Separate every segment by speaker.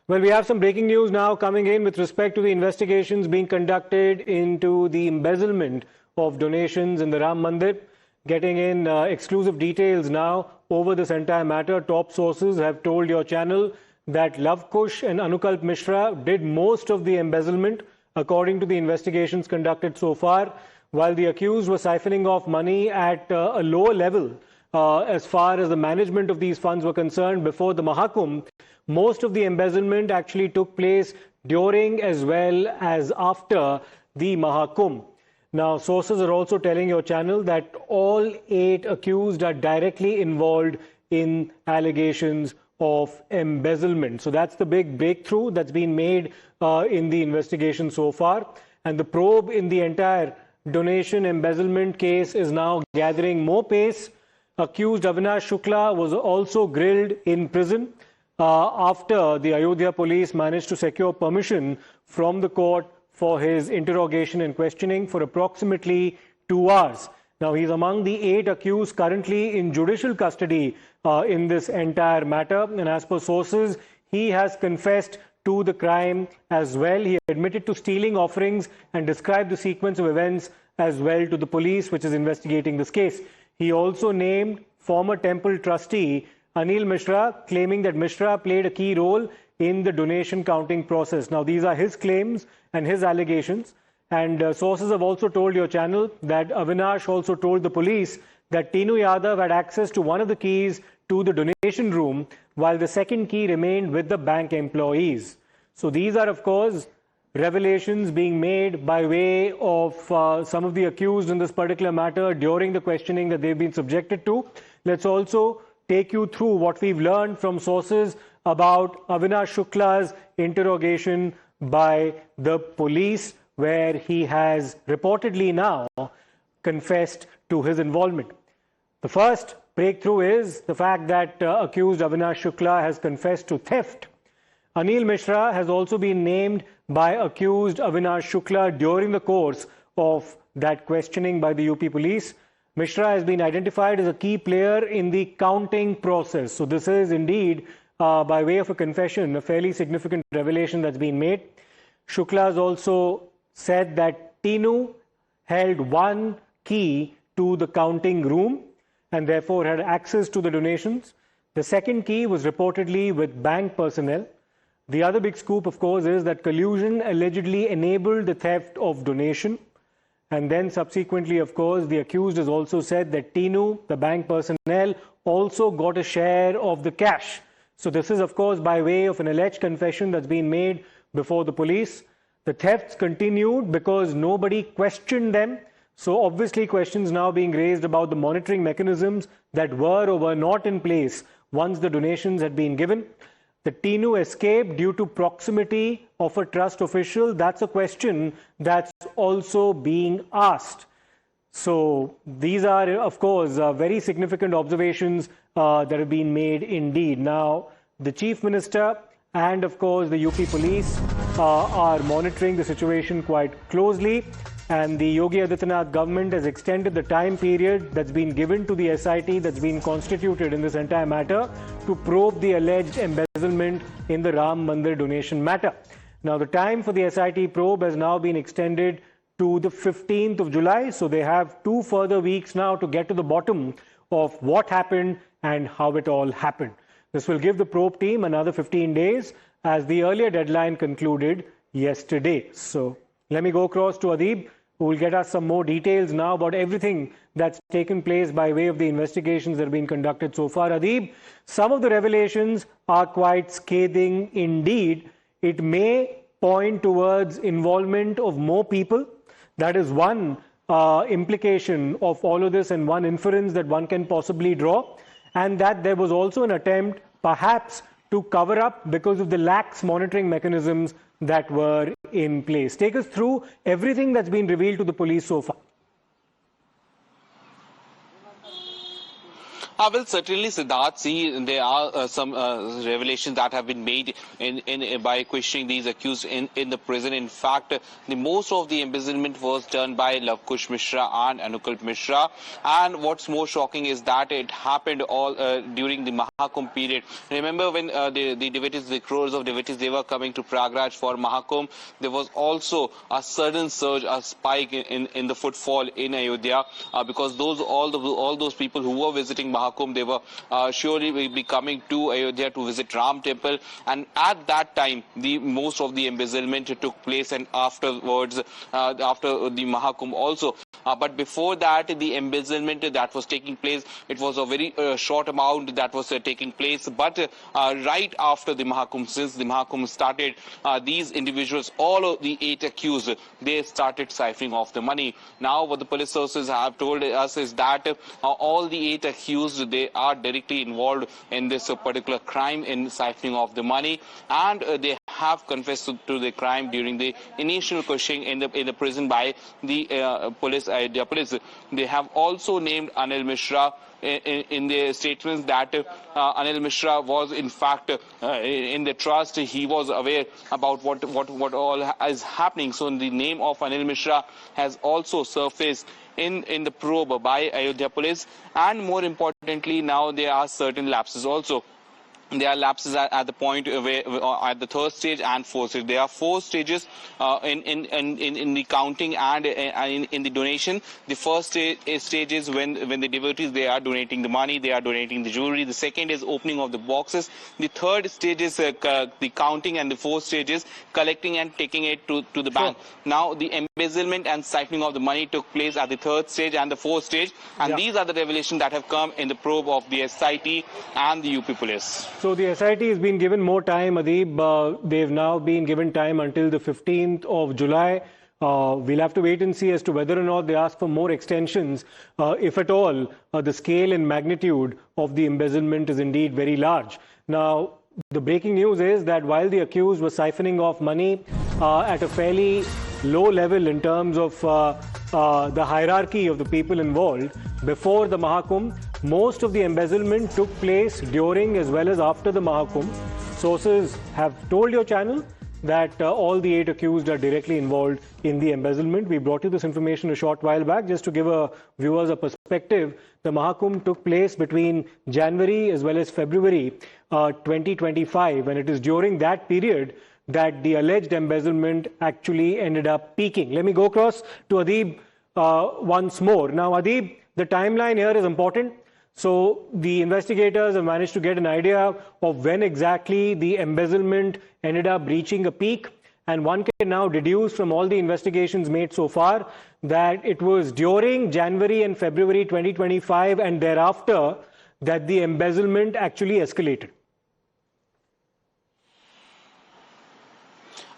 Speaker 1: Well, we have some breaking news now coming in with respect to the investigations being conducted into the embezzlement of donations in the Ram Mandir. Getting in exclusive details now over this entire matter. Top sources have told your channel that Luvkush and Anukalp Mishra did most of the embezzlement, according to the investigations conducted so far, while the accused were siphoning off money at a lower level as far as the management of these funds were concerned before the mahakumbh. Most of the embezzlement actually took place during as well as after the mahakumbh. Now, sources are also telling your channel that all 8 accused are directly involved in allegations of embezzlement. So that's the big breakthrough that's been made in the investigation so far. And the probe in the entire donation embezzlement case is now gathering more pace. Accused Avinash Shukla was also grilled in prison after the Ayodhya police managed to secure permission from the court for his interrogation and questioning for approximately 2 hours. Now, he's among the 8 accused currently in judicial custody in this entire matter. And as per sources, he has confessed to the crime as well. He admitted to stealing offerings and described the sequence of events as well to the police, which is investigating this case. He also named former temple trustee Anil Mishra, claiming that Mishra played a key role in the donation counting process. Now, these are his claims and his allegations. And sources have also told your channel that Avinash also told the police that Tinu Yadav had access to one of the keys to the donation room, while the second key remained with the bank employees. So these are, of course, revelations being made by way of some of the accused in this particular matter during the questioning that they've been subjected to. Let's also take you through what we've learned from sources about Avinash Shukla's interrogation by the police, where he has reportedly now confessed to his involvement. The first breakthrough is the fact that accused Avinash Shukla has confessed to theft. Anil Mishra has also been named by accused Avinash Shukla during the course of that questioning by the UP police. Mishra has been identified as a key player in the counting process. So this is indeed, by way of a confession, a fairly significant revelation that's been made. Shukla has also said that Tinu held one key to the counting room and therefore had access to the donations. The second key was reportedly with bank personnel. The other big scoop, of course, is that collusion allegedly enabled the theft of donation. And then subsequently, of course, the accused has also said that Tinu, the bank personnel, also got a share of the cash. So this is, of course, by way of an alleged confession that's been made before the police. The thefts continued because nobody questioned them. So obviously questions now being raised about the monitoring mechanisms that were or were not in place once the donations had been given. The Tinu escaped due to proximity of a trust official. That's a question that's also being asked. So these are, of course, very significant observations that have been made indeed. Now, the Chief Minister and, of course, the UP police are monitoring the situation quite closely. And the Yogi Adityanath government has extended the time period that's been given to the SIT that's been constituted in this entire matter to probe the alleged embezzlement in the Ram Mandir donation matter. Now, the time for the SIT probe has now been extended to the 15th of July. So they have 2 further weeks now to get to the bottom of what happened and how it all happened. This will give the probe team another 15 days, as the earlier deadline concluded yesterday. So let me go across to Adib, who will get us some more details now about everything that's taken place by way of the investigations that have been conducted so far. Adib, some of the revelations are quite scathing indeed. It may point towards involvement of more people. That is one implication of all of this and one inference that one can possibly draw. And that there was also an attempt, perhaps, to cover up because of the lax monitoring mechanisms that were in place. Take us through everything that's been revealed to the police so far.
Speaker 2: Well, certainly, Siddharth. See, there are some revelations that have been made by questioning these accused in the prison. In fact, the most of the embezzlement was done by Luvkush Mishra and Anukalp Mishra. And what's more shocking is that it happened all during the mahakumbh period. Remember when the devotees, the crores of devotees, they were coming to Prayagraj for mahakumbh. There was also a sudden surge, a spike in the footfall in Ayodhya because all those people who were visiting mahakumbh, they were surely will be coming to Ayodhya to visit Ram temple, and at that time most of the embezzlement took place, and afterwards after the mahakumbh also. But before that, the embezzlement that was taking place, it was a very short amount that was taking place. But right after the mahakumbh, since the mahakumbh started, these individuals, all of the 8 accused, they started siphoning off the money. Now what the police sources have told us is that all the 8 accused, they are directly involved in this particular crime in siphoning off the money, and they have confessed to the crime during the initial questioning in the prison by the police. They have also named Anil Mishra in their statements that Anil Mishra was in fact in the trust. He was aware about what all is happening. So the name of Anil Mishra has also surfaced in the probe by Ayodhya police, and more importantly, now there are certain lapses also. There are lapses at the point where at the 3rd stage and 4th stage. There are 4 stages in the counting and in the donation. The first stage is when the devotees, they are donating the money, they are donating the jewelry. The second is opening of the boxes. The third stage is the counting, and the 4th stage is collecting and taking it to the bank. Now the embezzlement and siphoning of the money took place at the 3rd stage and the 4th stage, and these are the revelations that have come in the probe of the SIT and the UP police.
Speaker 1: So the SIT has been given more time, Adib. They've now been given time until the 15th of July. We'll have to wait and see as to whether or not they ask for more extensions. If at all, the scale and magnitude of the embezzlement is indeed very large. Now, the breaking news is that while the accused was siphoning off money at a fairly low level in terms of the hierarchy of the people involved, before the Mahakumbh, most of the embezzlement took place during as well as after the Mahakumbh. Sources have told your channel that all the 8 accused are directly involved in the embezzlement. We brought you this information a short while back just to give viewers a perspective. The Mahakumbh took place between January as well as February 2025, and it is during that period that the alleged embezzlement actually ended up peaking. Let me go across to Adib once more. Now, Adib, the timeline here is important. So the investigators have managed to get an idea of when exactly the embezzlement ended up reaching a peak. And one can now deduce from all the investigations made so far that it was during January and February 2025 and thereafter that the embezzlement actually escalated.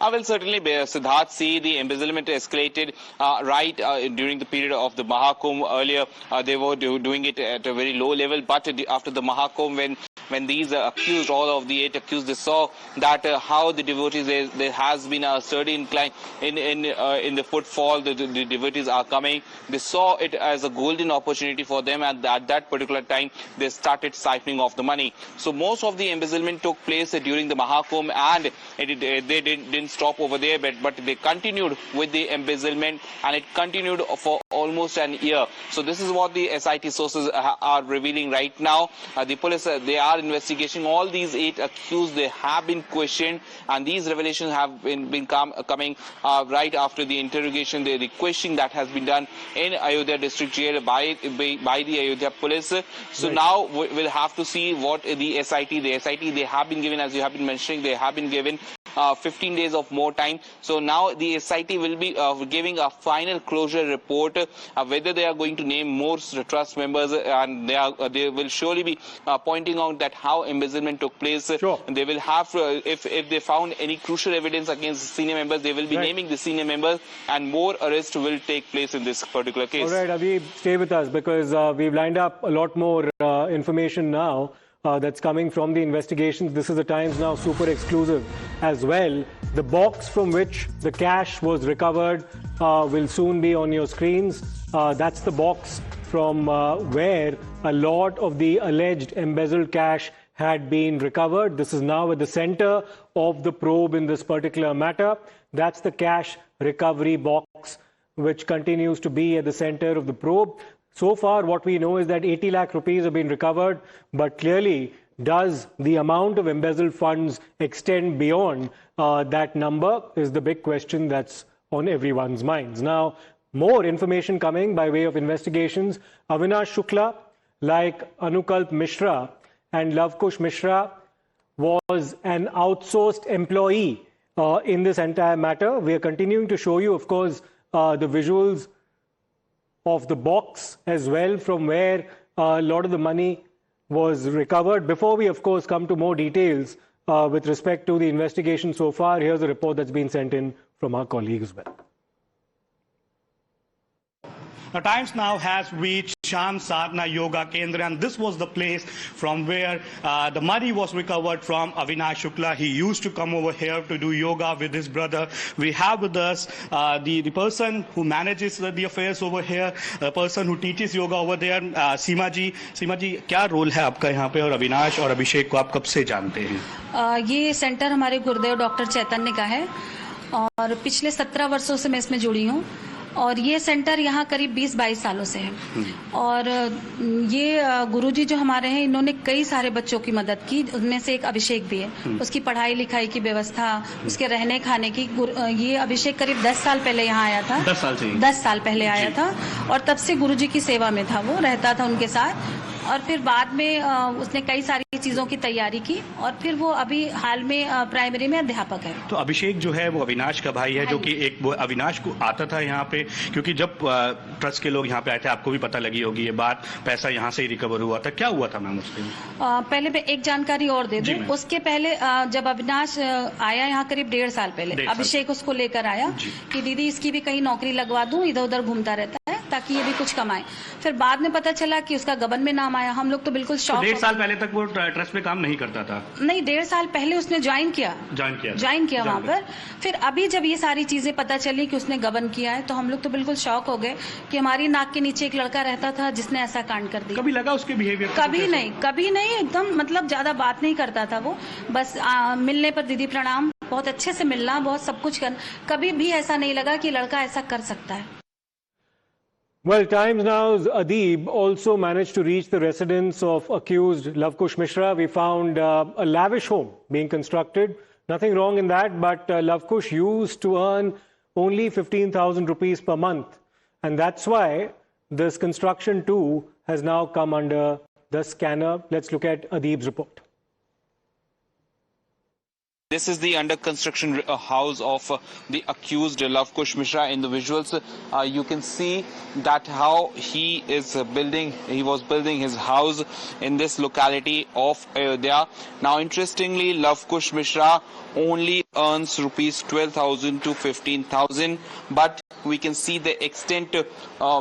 Speaker 2: I will certainly, Siddharth, see the embezzlement escalated right during the period of the Mahakumbh. Earlier, they were doing it at a very low level, but after the Mahakumbh, when these accused, all of the 8 accused, they saw that how the devotees, there has been a steady incline in the footfall, the devotees are coming. They saw it as a golden opportunity for them, and at that particular time, they started siphoning off the money. So most of the embezzlement took place during the Mahakumbh, and they didn't stop over there, but they continued with the embezzlement, and it continued for almost an year. So this is what the SIT sources are revealing right now. The police, they are investigating all these 8 accused. They have been questioned, and these revelations have been coming right after the interrogation, the questioning that has been done in Ayodhya district jail by the Ayodhya police. So now we'll have to see what the SIT, they have been given, as you have been mentioning, they have been given 15 days of more time. So now the SIT will be giving a final closure report, whether they are going to name more trust members, and they will surely be pointing out that how embezzlement took place.
Speaker 1: Sure.
Speaker 2: They will have, if they found any crucial evidence against senior members, they will be naming the senior members, and more arrests will take place in this particular case.
Speaker 1: All right, Avi, stay with us because we've lined up a lot more information now. That's coming from the investigations. This is the Times Now super exclusive as well. The box from which the cash was recovered will soon be on your screens. That's the box from where a lot of the alleged embezzled cash had been recovered. This is now at the center of the probe in this particular matter. That's the cash recovery box, which continues to be at the center of the probe. So far, what we know is that 80 lakh rupees have been recovered, but clearly, does the amount of embezzled funds extend beyond that number is the big question that's on everyone's minds. Now, more information coming by way of investigations. Avinash Shukla, like Anukalp Mishra and Luvkush Mishra, was an outsourced employee in this entire matter. We are continuing to show you, of course, the visuals of the box as well, from where a lot of the money was recovered. Before we, of course, come to more details with respect to the investigation so far, here's a report that's been sent in from our colleague as well.
Speaker 3: The Times now has reached Sham Sadhana Yoga Kendra, and this was the place from where the money was recovered from Avinash Shukla. He used to come over here to do yoga with his brother. We have with us the person who manages the affairs over here, the person who teaches yoga over there, Seema ji. Seema ji, क्या role है आपका यहाँ पे, और अविनाश और अभिषेक को आप कब से जानते हैं?
Speaker 4: ये सेंटर हमारे गुरुदेव डॉक्टर चैतन्य का है और पिछले 17 वर्षों से मैं इसमें जुड़ी हूँ, और ये सेंटर यहाँ करीब 20-22 सालों से है। और ये गुरुजी जो हमारे हैं, इन्होंने कई सारे बच्चों की मदद की, उनमें से एक अभिषेक भी है। उसकी पढ़ाई लिखाई की व्यवस्था, उसके रहने खाने की, ये अभिषेक करीब 10 साल पहले यहाँ आया था। 10 साल पहले आया था और तब से गुरुजी की सेवा में था, वो रहता था उनके साथ। और फिर बाद में उसने कई सारी चीजों की तैयारी की और फिर वो अभी हाल में प्राइमरी में अध्यापक है।
Speaker 3: तो अभिषेक जो है वो अविनाश का भाई है, जो कि एक वो अविनाश को आता था यहाँ पे, क्योंकि जब ट्रस्ट के लोग यहाँ पे आए थे, आपको भी पता लगी होगी ये बात, पैसा यहाँ से ही रिकवर हुआ था। क्या हुआ था मैम उसके?
Speaker 4: पहले मैं एक जानकारी और दे दूं। उसके पहले जब अविनाश आया यहाँ करीब 1.5 साल पहले, अभिषेक उसको लेकर आया कि दीदी इसकी भी कहीं नौकरी लगवा दूं, इधर उधर घूमता रहता है ताकि ये भी कुछ कमाए। फिर बाद में पता चला कि उसका गबन में नाम आया। हम लोग तो बिल्कुल शॉक।
Speaker 3: 1.5 साल पहले तक वो ट्रस्ट में काम नहीं करता था?
Speaker 4: नहीं, 1.5 साल पहले उसने ज्वाइन किया वहाँ पर। फिर अभी जब ये सारी चीजें पता चली कि उसने गबन किया है, तो हम लोग तो बिल्कुल शॉक हो गए कि हमारी नाक के नीचे एक लड़का रहता था जिसने ऐसा कांड कर दिया।
Speaker 3: कभी लगा उसके बिहेवियर?
Speaker 4: कभी नहीं, एकदम मतलब ज्यादा बात नहीं करता था वो, बस मिलने पर दीदी प्रणाम, बहुत अच्छे से मिलना, बहुत सब कुछ करना। कभी भी ऐसा नहीं लगा कि लड़का ऐसा कर सकता है।
Speaker 1: Well, Times Now's Adib also managed to reach the residence of accused Luvkush Mishra. We found a lavish home being constructed. Nothing wrong in that, but Luvkush used to earn only 15,000 rupees per month. And that's why this construction too has now come under the scanner. Let's look at Adib's report.
Speaker 2: This is the under construction house of the accused Luvkush Mishra. In the visuals, you can see that how he was building his house in this locality of Ayodhya. Now, interestingly, Luvkush Mishra only earns rupees 12,000 to 15,000, but we can see the extent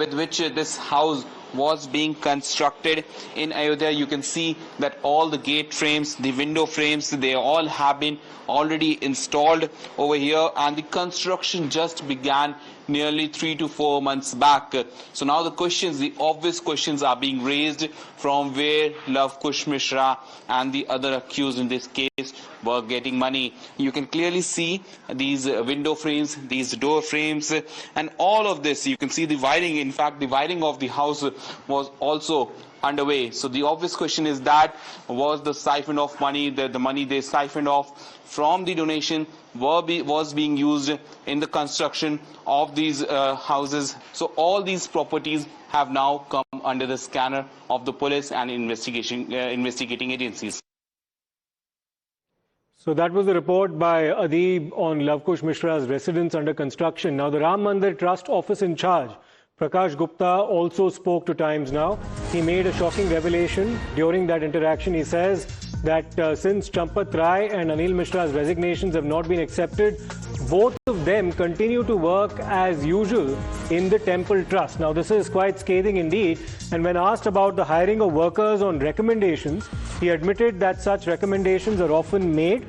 Speaker 2: with which this house was being constructed in Ayodhya. You can see that all the gate frames, the window frames, they all have been already installed over here, and the construction just began nearly 3 to 4 months back. So now the obvious questions are being raised from where Luvkush Mishra and the other accused in this case were getting money. You can clearly see these window frames, these door frames, and all of this. You can see the wiring. In fact, the wiring of the house was also underway. So the obvious question is that was the siphon of money, the money they siphoned off from the donation was being used in the construction of these houses. So all these properties have now come under the scanner of the police and investigating agencies.
Speaker 1: So that was the report by Adib on Luvkush Mishra's residence under construction. Now the Ram Mandir Trust office in charge, Prakash Gupta, also spoke to Times Now. He made a shocking revelation during that interaction. He says that since Champat Rai and Anil Mishra's resignations have not been accepted, both of them continue to work as usual in the temple trust. Now this is quite scathing indeed, and when asked about the hiring of workers on recommendations, he admitted that such recommendations are often made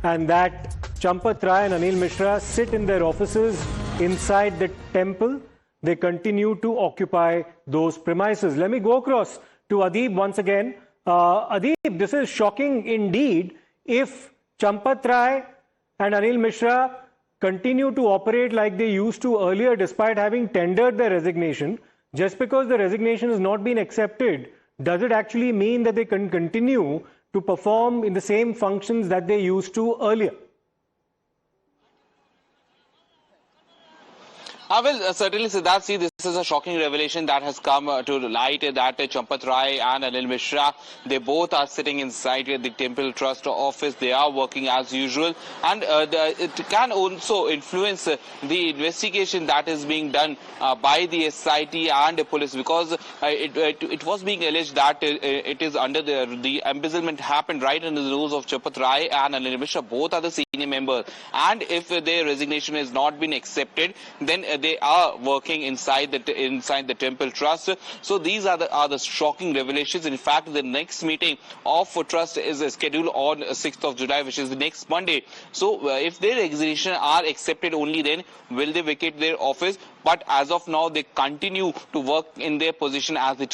Speaker 1: and that Champat Rai and Anil Mishra sit in their offices inside the temple they continue to occupy those premises. Let me go across to Adib once again. Adib, this is shocking indeed. If Champat Rai and Anil Mishra continue to operate like they used to earlier, despite having tendered their resignation, just because the resignation has not been accepted, does it actually mean that they can continue to perform in the same functions that they used to earlier?
Speaker 2: Well, certainly, Siddharth, see, this is a shocking revelation that has come to light that Champat Rai and Anil Mishra, they both are sitting inside the Temple Trust office. They are working as usual, and it can also influence the investigation that is being done by the SIT and the police, because it was being alleged that it is under the embezzlement happened right under the nose of Champat Rai and Anil Mishra. Both are the senior members, and if their resignation has not been accepted, then they are working inside the Temple Trust. So these are the shocking revelations. In fact, the next meeting of Trust is scheduled on 6th of July, which is the next Monday. So if their resignation are accepted, only then will they vacate their office. But as of now, they continue to work in their position as the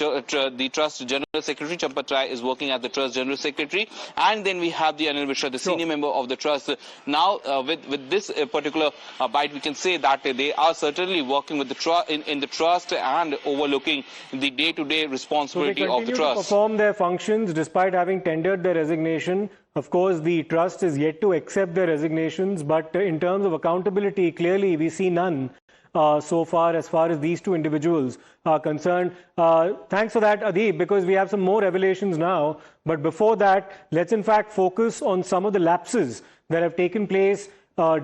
Speaker 2: Trust General Secretary. Champat Rai is working as the Trust General Secretary, and then we have the Anil Mishra, the senior member of the Trust. Now, with this particular bite, we can say that they are certainly working with the in the Trust and overlooking the day-to-day responsibility of the Trust.
Speaker 1: So they continue to perform their functions despite having tendered their resignation. Of course, the Trust is yet to accept their resignations, but in terms of accountability, clearly we see none. So far as these two individuals are concerned. Thanks for that, Adib, because we have some more revelations now. But before that, let's in fact focus on some of the lapses that have taken place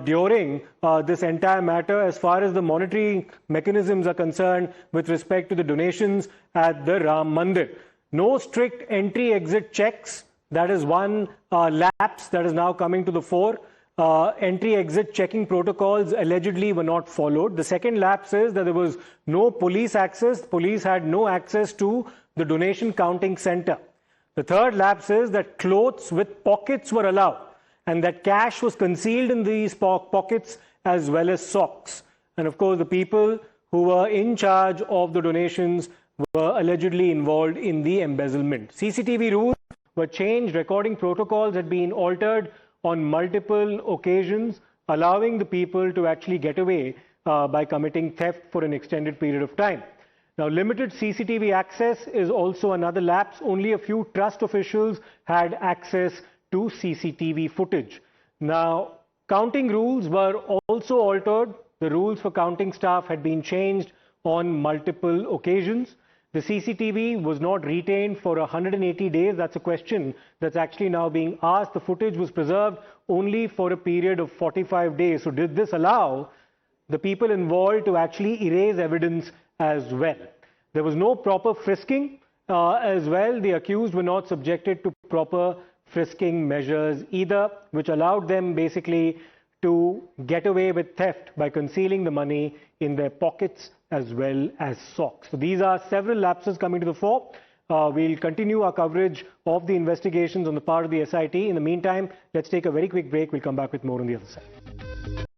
Speaker 1: during this entire matter as far as the monetary mechanisms are concerned with respect to the donations at the Ram Mandir. No strict entry-exit checks. That is one lapse that is now coming to the fore. Entry-exit checking protocols allegedly were not followed. The second lapse is that there was no police access. Police had no access to the donation counting center. The third lapse is that clothes with pockets were allowed and that cash was concealed in these pockets as well as socks. And of course, the people who were in charge of the donations were allegedly involved in the embezzlement. CCTV rules were changed. Recording protocols had been altered on multiple occasions, allowing the people to actually get away by committing theft for an extended period of time. Now, limited CCTV access is also another lapse. Only a few trust officials had access to CCTV footage. Now, counting rules were also altered. The rules for counting staff had been changed on multiple occasions. The CCTV was not retained for 180 days. That's a question that's actually now being asked. The footage was preserved only for a period of 45 days. So did this allow the people involved to actually erase evidence as well? There was no proper frisking as well. The accused were not subjected to proper frisking measures either, which allowed them basically to get away with theft by concealing the money in their pockets as well as socks. So these are several lapses coming to the fore. We'll continue our coverage of the investigations on the part of the SIT. In the meantime, let's take a very quick break. We'll come back with more on the other side.